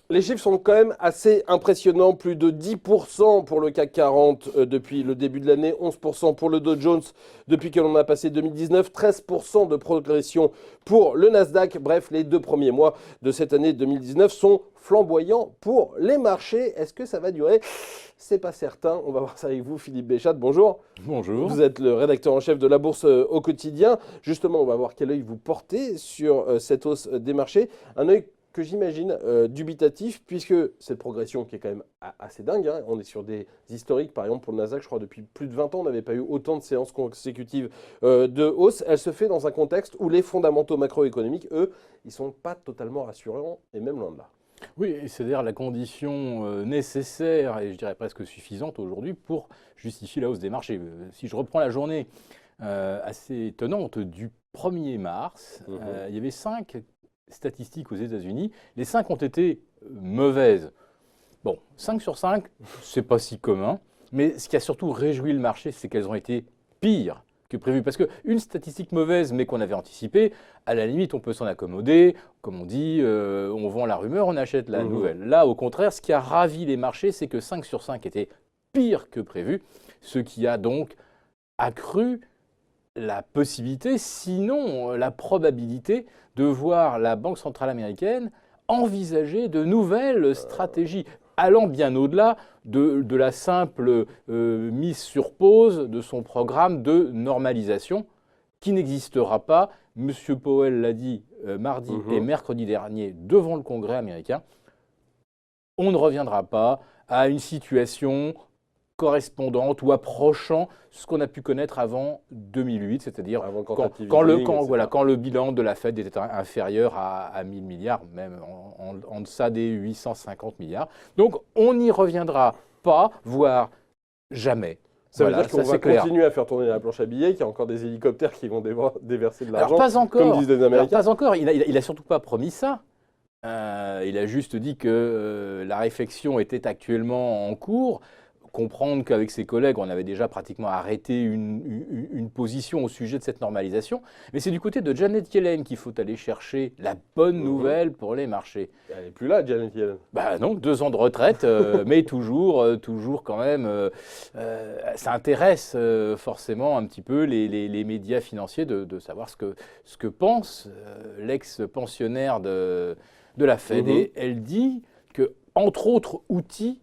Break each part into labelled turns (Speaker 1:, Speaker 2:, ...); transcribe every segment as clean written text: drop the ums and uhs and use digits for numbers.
Speaker 1: Les chiffres sont quand même assez impressionnants, plus de 10% pour le CAC 40 depuis le début de l'année, 11% pour le Dow Jones depuis que l'on a passé 2019, 13% de progression pour le Nasdaq. Bref, les 2 premiers mois de cette année 2019 sont flamboyants pour les marchés. Est-ce que ça va durer? C'est pas certain. On va voir ça avec vous, Philippe Béchat. Bonjour.
Speaker 2: Bonjour.
Speaker 1: Vous êtes le rédacteur en chef de la Bourse au quotidien. Justement, on va voir quel œil vous portez sur cette hausse des marchés. Un œil que j'imagine dubitatif, puisque cette progression qui est quand même assez dingue, hein. On est sur des historiques, par exemple pour le Nasdaq, je crois depuis plus de 20 ans, on n'avait pas eu autant de séances consécutives de hausse. Elle se fait dans un contexte où les fondamentaux macroéconomiques, eux, ils ne sont pas totalement rassurants, et même loin de là.
Speaker 2: Oui, c'est-à-dire la condition nécessaire, et je dirais presque suffisante aujourd'hui, pour justifier la hausse des marchés. Si je reprends la journée assez étonnante du 1er mars, il y avait 5 statistiques aux États-Unis. Les 5 ont été mauvaises. Bon, 5 sur 5, c'est pas si commun. Mais ce qui a surtout réjoui le marché, c'est qu'elles ont été pires que prévu. Parce qu'une statistique mauvaise, mais qu'on avait anticipée, à la limite, on peut s'en accommoder. Comme on dit, on vend la rumeur, on achète la nouvelle. Là, au contraire, ce qui a ravi les marchés, c'est que 5 sur 5 étaient pires que prévu. Ce qui a donc accru la possibilité, sinon la probabilité, de voir la Banque centrale américaine envisager de nouvelles stratégies, allant bien au-delà de la simple mise sur pause de son programme de normalisation, qui n'existera pas. M. Powell l'a dit mardi et mercredi dernier devant le Congrès américain. On ne reviendra pas à une situation correspondante ou approchant ce qu'on a pu connaître avant 2008, c'est-à-dire quand le bilan de la Fed était inférieur à 1000 milliards, même en deçà des 850 milliards. Donc on n'y reviendra pas, voire jamais.
Speaker 1: Ça veut dire qu'on va continuer à faire tourner la planche à billets, qu'il y a encore des hélicoptères qui vont déverser de l'argent, comme disent les Américains.
Speaker 2: Pas encore, il n'a surtout pas promis ça. Il a juste dit que la réflexion était actuellement en cours. Comprendre qu'avec ses collègues, on avait déjà pratiquement arrêté une position au sujet de cette normalisation. Mais c'est du côté de Janet Yellen qu'il faut aller chercher la bonne nouvelle pour les marchés.
Speaker 1: Elle n'est plus là, Janet Yellen.
Speaker 2: Bah non, 2 ans de retraite, mais toujours quand même, ça intéresse forcément un petit peu les médias financiers de savoir ce que pense l'ex-pensionnaire de la Fed. Et elle dit que, entre autres outils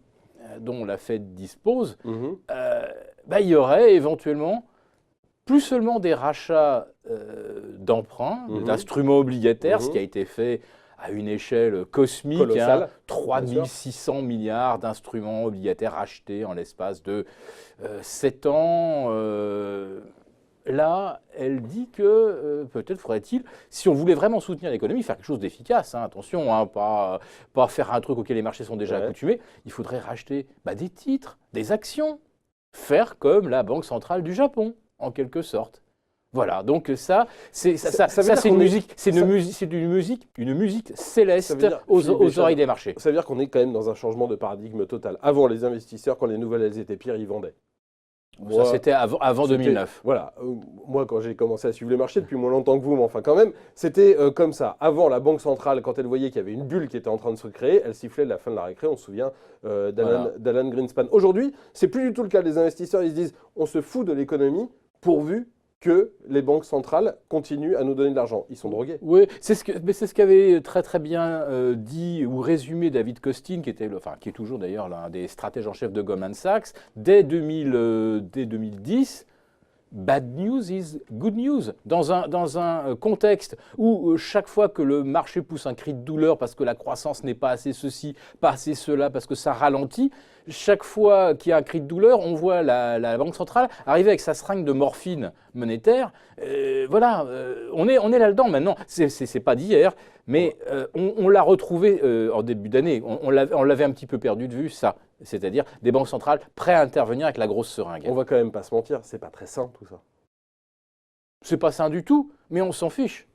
Speaker 2: dont la Fed dispose, il y aurait éventuellement plus seulement des rachats d'emprunts, d'instruments obligataires, ce qui a été fait à une échelle cosmique,
Speaker 1: colossale,
Speaker 2: 3600 milliards d'instruments obligataires achetés en l'espace de 7 ans. Là, elle dit que peut-être faudrait-il, si on voulait vraiment soutenir l'économie, faire quelque chose d'efficace. Attention, pas faire un truc auquel les marchés sont déjà accoutumés. Il faudrait racheter des titres, des actions, faire comme la Banque centrale du Japon, en quelque sorte. Voilà, donc ça c'est une musique céleste aux oreilles des marchés.
Speaker 1: Ça veut dire qu'on est quand même dans un changement de paradigme total. Avant, les investisseurs, quand les nouvelles elles étaient pires, ils vendaient.
Speaker 2: Ça, c'était avant 2009.
Speaker 1: Voilà. Moi, quand j'ai commencé à suivre les marchés, depuis moins longtemps que vous, mais enfin quand même, c'était comme ça. Avant, la Banque centrale, quand elle voyait qu'il y avait une bulle qui était en train de se créer, elle sifflait de la fin de la récré. On se souvient d'Alan Greenspan. Aujourd'hui, c'est plus du tout le cas. Les investisseurs, ils se disent, on se fout de l'économie pourvu que les banques centrales continuent à nous donner de l'argent. Ils sont drogués.
Speaker 2: Oui, c'est ce qu'avait très très bien dit ou résumé David Kostin, qui est toujours d'ailleurs l'un des stratèges en chef de Goldman Sachs, dès 2010. Bad news is good news. Dans un contexte où chaque fois que le marché pousse un cri de douleur parce que la croissance n'est pas assez ceci, pas assez cela, parce que ça ralentit, chaque fois qu'il y a un cri de douleur, on voit la Banque centrale arriver avec sa seringue de morphine monétaire. On est là-dedans maintenant. C'est pas d'hier, mais on l'a retrouvé en début d'année. On l'avait un petit peu perdu de vue, ça. C'est-à-dire des banques centrales prêtes à intervenir avec la grosse seringue.
Speaker 1: On va quand même pas se mentir, c'est pas très sain tout ça.
Speaker 2: C'est pas sain du tout, mais on s'en fiche.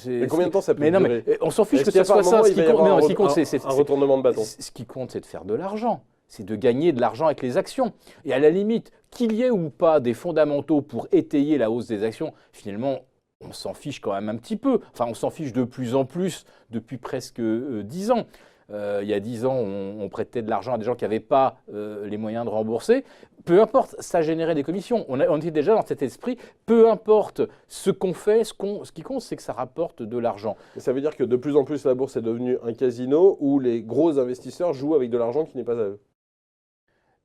Speaker 1: Mais combien de temps ça peut durer ?
Speaker 2: On s'en fiche que ce soit ça.
Speaker 1: Ce qui compte, c'est un retournement de bâton.
Speaker 2: Ce qui compte, c'est de faire de l'argent. c'est de gagner de l'argent avec les actions. Et à la limite, qu'il y ait ou pas des fondamentaux pour étayer la hausse des actions, finalement, on s'en fiche quand même un petit peu. Enfin, on s'en fiche de plus en plus depuis presque 10 ans. Il y a 10 ans, on prêtait de l'argent à des gens qui n'avaient pas les moyens de rembourser. Peu importe, ça générait des commissions. On était déjà dans cet esprit. Peu importe ce qu'on fait, ce qui compte, c'est que ça rapporte de l'argent.
Speaker 1: Et ça veut dire que de plus en plus, la bourse est devenue un casino où les gros investisseurs jouent avec de l'argent qui n'est pas à eux.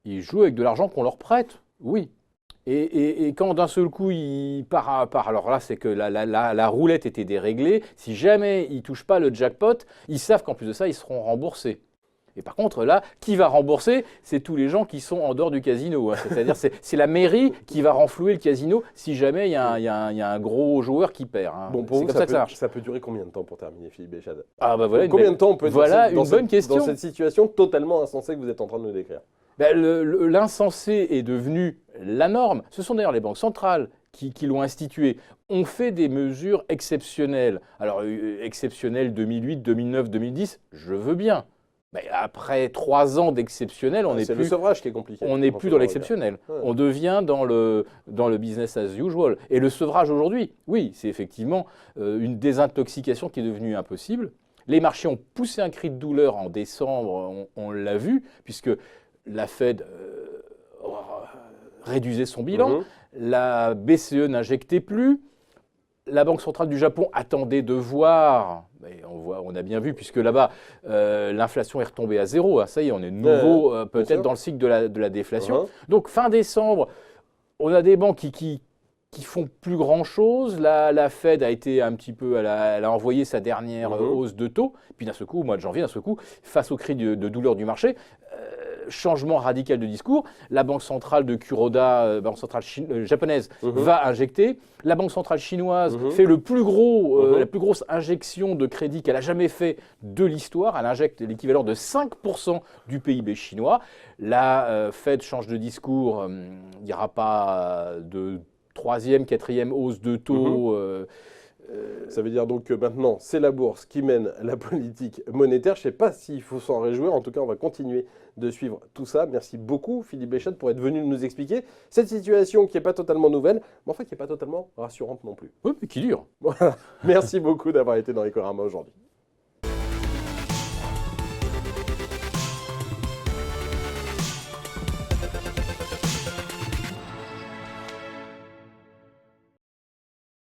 Speaker 2: Ils jouent avec de l'argent qu'on leur prête, oui. Et quand d'un seul coup, il part, alors là, c'est que la roulette était déréglée. Si jamais ils ne touchent pas le jackpot, ils savent qu'en plus de ça, ils seront remboursés. Et par contre, là, qui va rembourser? C'est tous les gens qui sont en dehors du casino. Hein. C'est-à-dire, c'est la mairie qui va renflouer le casino si jamais il y a un gros joueur qui perd. Hein.
Speaker 1: Bon, pour vous,
Speaker 2: comme ça que ça marche.
Speaker 1: ça peut durer combien de temps pour terminer, Philippe Béchade?
Speaker 2: Ah bah voilà,
Speaker 1: combien de temps on peut être dans
Speaker 2: question.
Speaker 1: cette situation totalement insensée que vous êtes en train de nous décrire?
Speaker 2: Ben, l'insensé est devenu la norme. Ce sont d'ailleurs les banques centrales qui l'ont institué. On fait des mesures exceptionnelles. Alors, exceptionnelles 2008, 2009, 2010, je veux bien. Mais après 3 ans d'exceptionnel, on n'est plus...
Speaker 1: C'est le sevrage qui est compliqué.
Speaker 2: On n'est plus dans l'exceptionnel.
Speaker 1: Ouais.
Speaker 2: On devient dans le business as usual. Et le sevrage aujourd'hui, oui, c'est effectivement une désintoxication qui est devenue impossible. Les marchés ont poussé un cri de douleur en décembre, on l'a vu, puisque la Fed réduisait son bilan, la BCE n'injectait plus, la Banque centrale du Japon attendait de voir, mais on a bien vu, puisque là-bas, l'inflation est retombée à 0, hein, ça y est, on est de nouveau peut-être dans le cycle de la déflation. Donc fin décembre, on a des banques qui font plus grand-chose. La Fed a été un petit peu, elle a envoyé sa dernière hausse de taux. Puis d'un seul coup, au mois de janvier, face au cri de douleur du marché, changement radical de discours. La banque centrale de Kuroda, banque centrale japonaise, va injecter. La banque centrale chinoise fait la plus grosse injection de crédit qu'elle a jamais fait de l'histoire. Elle injecte l'équivalent de 5% du PIB chinois. La Fed change de discours. Il n'y aura pas de 3e, 4e hausse de taux.
Speaker 1: Ça veut dire donc que maintenant, c'est la bourse qui mène la politique monétaire. Je ne sais pas s'il faut s'en réjouir. En tout cas, on va continuer de suivre tout ça. Merci beaucoup, Philippe Béchade, pour être venu nous expliquer cette situation qui n'est pas totalement nouvelle, mais en fait qui n'est pas totalement rassurante non plus.
Speaker 2: Oui, mais qui dure.
Speaker 1: Voilà. Merci beaucoup d'avoir été dans Ecorama aujourd'hui.